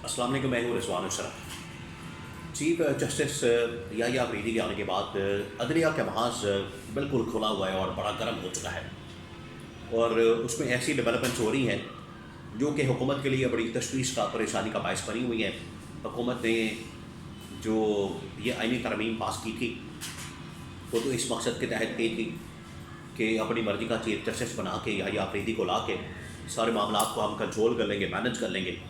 अस्सलाम वालेकुम, मैं हूँ रिजवान अशरफ। चीफ जस्टिस याहिया अफरीदी के आने के बाद अदलिया का महाज बिल्कुल खुला हुआ है और बड़ा गर्म हो चुका है, और उसमें ऐसी डेवलपमेंट्स हो रही हैं जो कि हुकूमत के लिए बड़ी तशवीश का परेशानी का बायस बनी हुई है। हुकूमत ने जो ये आइनी तरमीम पास की थी वो तो इस मकसद के तहत की थी कि अपनी मर्ज़ी का चीफ जस्टिस बना के याहिया अफरीदी को ला के सारे मामला को हम कंट्रोल कर लेंगे, मैनेज कर लेंगे,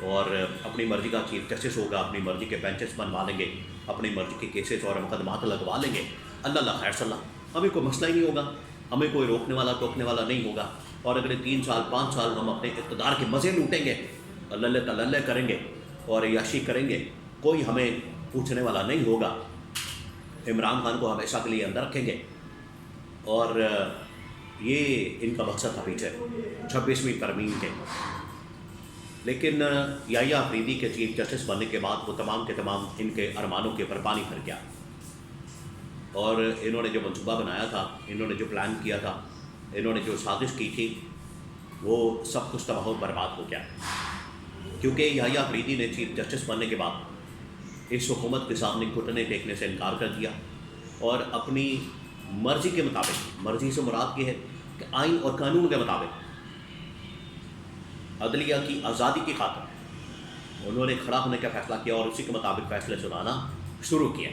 और अपनी मर्ज़ी का चीफ जस्टिस होगा, अपनी मर्ज़ी के बेंचेस बनवा लेंगे, अपनी मर्ज़ी के केसेस और मुकदमात लगवा लेंगे। अल्लाह खैर सल्ला, हमें कोई मसला ही नहीं होगा, हमें कोई रोकने वाला टोकने वाला नहीं होगा। और अगले 3 साल 5 साल हम अपने इक़्तिदार के मज़े लूटेंगे, अल्लल्ले तल्लल्ले करेंगे और याशी करेंगे, कोई हमें पूछने वाला नहीं होगा। इमरान खान को हमेशा के लिए अंदर रखेंगे, और ये इनका मकसद था पीछे 26वीं तरमीम के। लेकिन याहिया अफरीदी के चीफ जस्टिस बनने के बाद वो तमाम के तमाम इनके अरमानों के ऊपर पानी फिर गया, और इन्होंने जो मंसूबा बनाया था, इन्होंने जो प्लान किया था, इन्होंने जो साजिश की थी, वो सब कुछ तबाह बर्बाद हो गया। क्योंकि याहिया अफरीदी ने चीफ जस्टिस बनने के बाद इस हुकूमत के सामने घुटने टेकने से इनकार कर दिया, और अपनी मर्ज़ी के मुताबिक, मर्ज़ी से मुराद ये है कि आइन और कानून के मुताबिक अदलिया की आज़ादी की खातिर उन्होंने खड़ा होने का फ़ैसला किया और उसी के मुताबिक फ़ैसले सुनाना शुरू किए।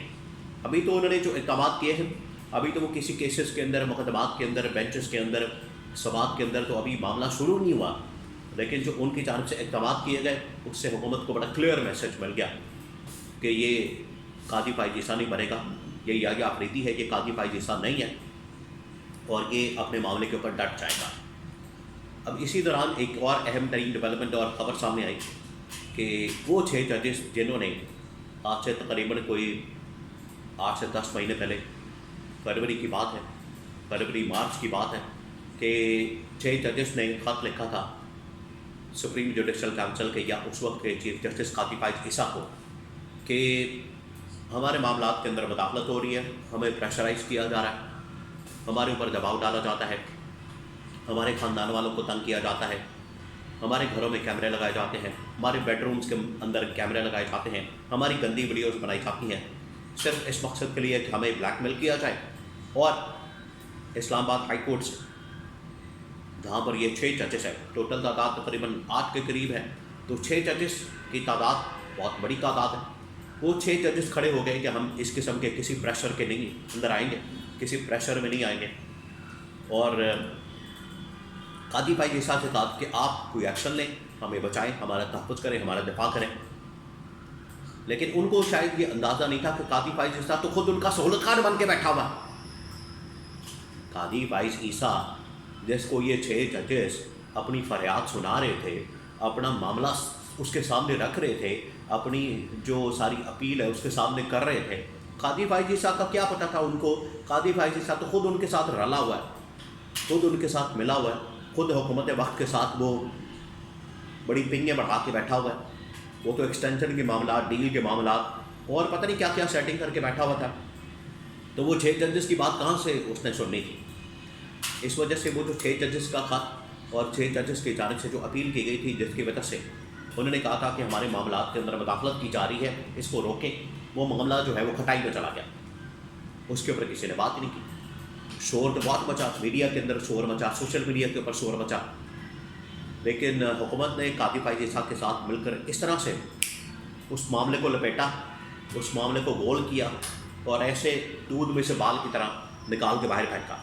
अभी तो उन्होंने जो इक़दामात किए हैं, अभी तो वो किसी केसेस के अंदर, मुकदमात के अंदर, बेंचेस के अंदर, समात के अंदर तो अभी मामला शुरू नहीं हुआ, लेकिन जो उनकी जानिब से इक़दामात किए गए उससे हुकूमत को बड़ा क्लियर मैसेज मिल गया कि ये कादी पायजीसा नहीं बनेगा, ये याहिया अफरीदी है, ये कादी पायजीसा नहीं है, और ये अपने मामले के ऊपर डट जाएगा। अब इसी दौरान एक और अहम तरीन डेवलपमेंट और ख़बर सामने आई कि वो 6 जजेस जिन्होंने आज से तकरीबन कोई 8 से 10 महीने पहले, फरवरी की बात है, फरवरी मार्च की बात है, कि 6 जजेस ने ख़त लिखा था सुप्रीम जुडिशल काउंसिल के या उस वक्त के चीफ जस्टिस कादी फाइज़ ईसा को कि हमारे मामलात के अंदर मुदाखलत हो रही है, हमें प्रेशराइज़ किया जा रहा है, हमारे ऊपर दबाव डाला जाता है, हमारे ख़ानदान वालों को तंग किया जाता है, हमारे घरों में कैमरे लगाए जाते हैं, हमारे बेडरूम्स के अंदर कैमरे लगाए जाते हैं, हमारी गंदी वीडियोस बनाई जाती हैं, सिर्फ इस मकसद के लिए कि हमें ब्लैकमेल किया जाए। और इस्लामाबाद हाई कोर्ट से, जहाँ पर ये 6 जजेस हैं, टोटल तादाद तकरीबन 8 के करीब है, तो 6 जजेस की तादाद बहुत बड़ी तादाद है। वो 6 जजेस खड़े हो गए कि हम इस किस्म के किसी प्रेशर के नहीं अंदर आएंगे, किसी प्रेशर में नहीं आएंगे, और कादी पायजीसा से कहा कि आप कोई एक्शन लें, हमें बचाएं, हमारा तहफ़्फ़ुज़ करें, हमारा दिफा करें। लेकिन उनको शायद ये अंदाज़ा नहीं था कि कादी पायजीसा तो खुद उनका सहूलतकार बन के बैठा हुआ। कादी फाइज़ ईसा जिसको ये 6 जजेस अपनी फरियाद सुना रहे थे, अपना मामला उसके सामने रख रहे थे, अपनी जो सारी अपील है उसके सामने कर रहे थे, कादी फाइज़ ईसा का क्या पता था उनको? कादी फाइज़ ईसा तो खुद उनके साथ रला हुआ है, खुद उनके साथ मिला हुआ है, खुद हुकूमत वक्त के साथ वो बड़ी पिंगें बढ़ा के बैठा हुआ है। वो तो एक्सटेंशन के मामला, डील के मामला और पता नहीं क्या क्या सेटिंग करके बैठा हुआ था। तो वो 6 जजेस की बात कहाँ से उसने सुननी थी? इस वजह से वो जो 6 जजेस का खत और 6 जजेस की जानिब से जो अपील की गई थी, जिसकी वजह से उन्होंने कहा था कि हमारे मामलात के अंदर मुदाखलत की जा रही है, इसको रोकें, वो मामला जो है वो खटाई में चला गया। उसके ऊपर किसी ने बात नहीं की। शोर तो बहुत मचा, मीडिया के अंदर शोर मचा, सोशल मीडिया के ऊपर शोर मचा, लेकिन हुकूमत ने कादी फाइज़ ईसा के साथ मिलकर इस तरह से उस मामले को लपेटा, उस मामले को गोल किया, और ऐसे दूध में से बाल की तरह निकाल के बाहर फेंका,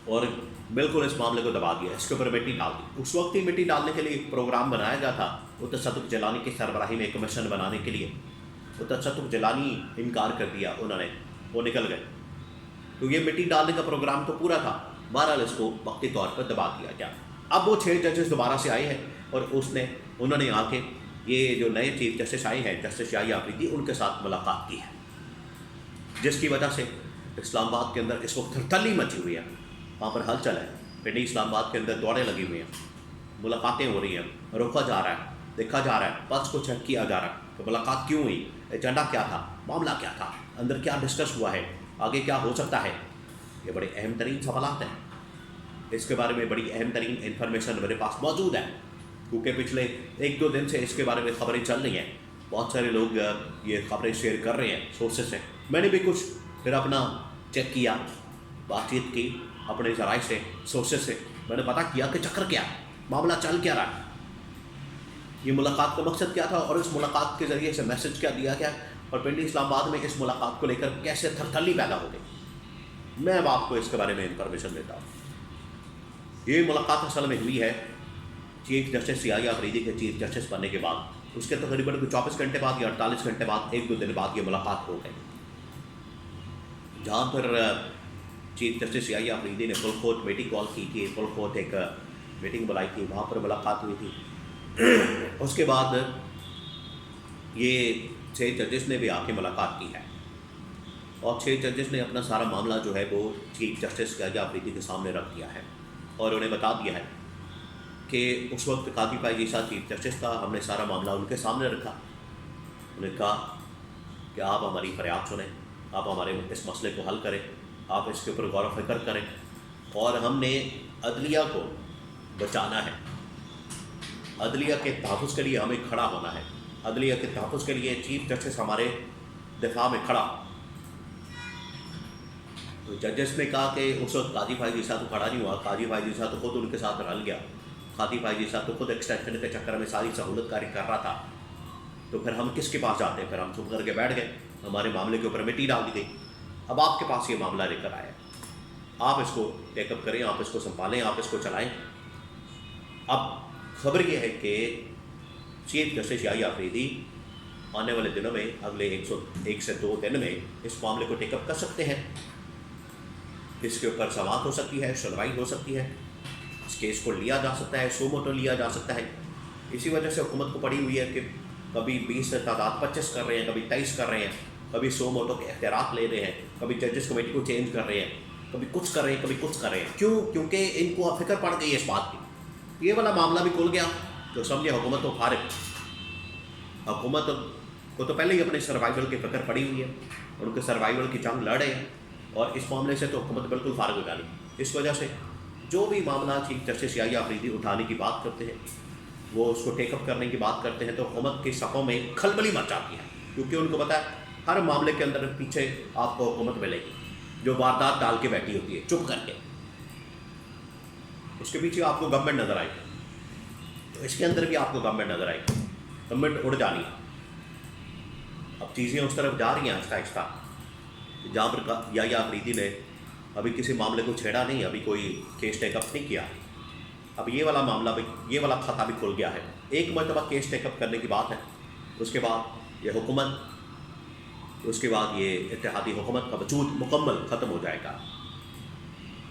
और बिल्कुल इस मामले को दबा दिया, इसके ऊपर मिट्टी डाल दी। उस वक्त ही मिट्टी डालने के लिए एक प्रोग्राम बनाया गया था, वो तसद्दुक़ जिलानी की सरबराही में कमीशन बनाने के लिए। वो तसद्दुक़ जिलानी इनकार कर दिया, उन्होंने, वो निकल गए। तो ये मिट्टी डालने का प्रोग्राम तो पूरा था, बहरहाल इसको वक्ती तौर पर दबा दिया गया। अब वो 6 जजेस दोबारा से आए हैं, और उन्होंने आके ये जो नए चीफ जस्टिस आए हैं, जस्टिस याहिया अफरीदी, उनके साथ मुलाकात की है, जिसकी वजह से इस्लामाबाद के अंदर इस वक्त थरथली मची हुई है, वहाँ पर हलचल है। पिंडी इस्लामाबाद के अंदर दौड़ें लगी हुई हैं, मुलाकातें हो रही हैं, रोका जा रहा है, देखा जा रहा है, पक्ष को चेक किया जा रहा है कि मुलाकात क्यों हुई, एजेंडा क्या था, मामला क्या था, अंदर क्या डिस्कस हुआ है, आगे क्या हो सकता है। ये बड़े अहम तरीन सवालात हैं, इसके बारे में बड़ी अहम तरीन इन्फॉर्मेशन मेरे पास मौजूद है। کیونکہ پچھلے 1-2 دن سے اس کے بارے میں خبریں چل رہی ہیں، بہت سارے لوگ یہ خبریں شیئر کر رہے ہیں سورسز سے. میں نے بھی کچھ پھر اپنا چیک کیا، بات چیت کی اپنے ذرائع سے، سورسز سے. میں نے پتہ کیا کہ چکر کیا، معاملہ چل کیا رہا ہے، یہ ملاقات کا مقصد کیا تھا، اور اس ملاقات کے ذریعے سے میسج کیا دیا گیا، اور پنڈی اسلام آباد میں اس ملاقات کو لے کر کیسے تھرتھلی پیدا ہو گئی. میں اب آپ کو اس کے بارے میں انفارمیشن دیتا ہوں. یہ ملاقات اصل میں ہوئی ہے چیف جسٹس یحییٰ آفریدی کے چیف جسٹس بننے کے بعد. اس کے تقریباً 24 گھنٹے بعد یا 48 گھنٹے بعد، 1-2 دن بعد یہ ملاقات ہو گئی، جہاں پر چیف جسٹس یحییٰ آفریدی نے فل کورٹ میٹنگ کال کی تھی، فل کورٹ ایک میٹنگ بلائی تھی، وہاں پر ملاقات ہوئی تھی. اس کے بعد یہ 6 ججز نے بھی آ کے ملاقات کی ہے، اور 6 ججز نے اپنا سارا معاملہ جو ہے وہ چیف جسٹس یحییٰ آفریدی کے سامنے رکھ دیا ہے، اور انہیں بتا دیا ہے کہ اس وقت قاضی فائز عیسیٰ چیف جسٹس تھا. ہم نے سارا معاملہ ان کے سامنے رکھا. انہوں نے کہا کہ آپ ہماری فریاد سنیں، آپ ہمارے اس مسئلے کو حل کریں، آپ اس کے اوپر غور و فکر کریں، اور ہم نے عدلیہ کو بچانا ہے، عدلیہ کے تحفظ کے لیے ہمیں کھڑا ہونا ہے، عدلیہ کے تحفظ کے لیے چیف جسٹس ہمارے دفاع میں کھڑا. تو ججز نے کہا کہ اس وقت قاضی فائز عیسیٰ تو کھڑا نہیں ہوا، قاضی فائز عیسیٰ تو خود ان کے ساتھ رل گیا، قاضی فائز عیسیٰ تو خود ایکسٹینشن کے چکر میں ساری سہولت کاری کر رہا تھا. تو پھر ہم کس کے پاس جاتے ہیں؟ پھر ہم چپ کر کے بیٹھ گئے، ہمارے معاملے کے اوپر مٹی ڈال دی گئی. اب آپ کے پاس یہ معاملہ لے کر آیا، آپ اس کو ٹیک اپ کریں، آپ اس کو سنبھالیں، آپ اس کو چلائیں. اب خبر یہ ہے کہ چیف جسٹس یحییٰ آفریدی آنے والے دنوں میں، اگلے 1 سے 2 دن میں اس معاملے کو ٹیک اپ کر سکتے ہیں. اس کے اوپر سماعت ہو سکتی ہے، سنوائی ہو سکتی ہے، اس کیس کو لیا جا سکتا ہے، سو موٹو لیا جا سکتا ہے. اسی وجہ سے حکومت کو پڑی ہوئی ہے کہ کبھی 20 سے تعداد 25 کر رہے ہیں، کبھی 23 کر رہے ہیں، کبھی 100 موٹو کے اختیارات لے رہے ہیں، کبھی ججز کمیٹی کو چینج کر رہے ہیں، کبھی کچھ کر رہے ہیں، کبھی کچھ کر رہے ہیں. کیوں؟ کیونکہ ان کو فکر پڑ گئی ہے اس بات کی. یہ والا معاملہ بھی کھل گیا تو سمجھے حکومت تو فارغ. حکومت کو تو پہلے ہی اپنے سروائیول کی فکر پڑی ہوئی ہے، ان کے سروائیول کی جنگ لڑ رہے ہیں، اور اس معاملے سے تو حکومت بالکل فارغ ہو جانی. اس وجہ سے جو بھی معاملہ چیف جسٹس یحییٰ آفریدی اٹھانے کی بات کرتے ہیں، وہ اس کو ٹیک اپ کرنے کی بات کرتے ہیں، تو حکومت کی صفوں میں کھلبلی مچ جاتی ہے. کیونکہ ان کو پتہ ہے ہر معاملے کے اندر پیچھے آپ کو حکومت ملے گی جو واردات ڈال کے بیٹھی ہوتی ہے چپ کر کے، اس کے پیچھے آپ کو گورنمنٹ نظر آئے گی. تو اس کے اندر بھی آپ کو گورنمنٹ نظر آئے گی، گورنمنٹ اڑ جانی ہے. اب چیزیں اس طرف جا رہی ہیں آہستہ آہستہ، جہاں پر یحییٰ آفریدی نے ابھی کسی معاملے کو چھیڑا نہیں، ابھی کوئی کیس ٹیک اپ نہیں کیا. اب یہ والا معاملہ بھی، یہ والا خطہ بھی کھل گیا ہے. ایک مرتبہ کیس ٹیک اپ کرنے کی بات ہے، اس کے بعد یہ حکومت، اس کے بعد یہ اتحادی حکومت کا وجود مکمل ختم ہو جائے گا.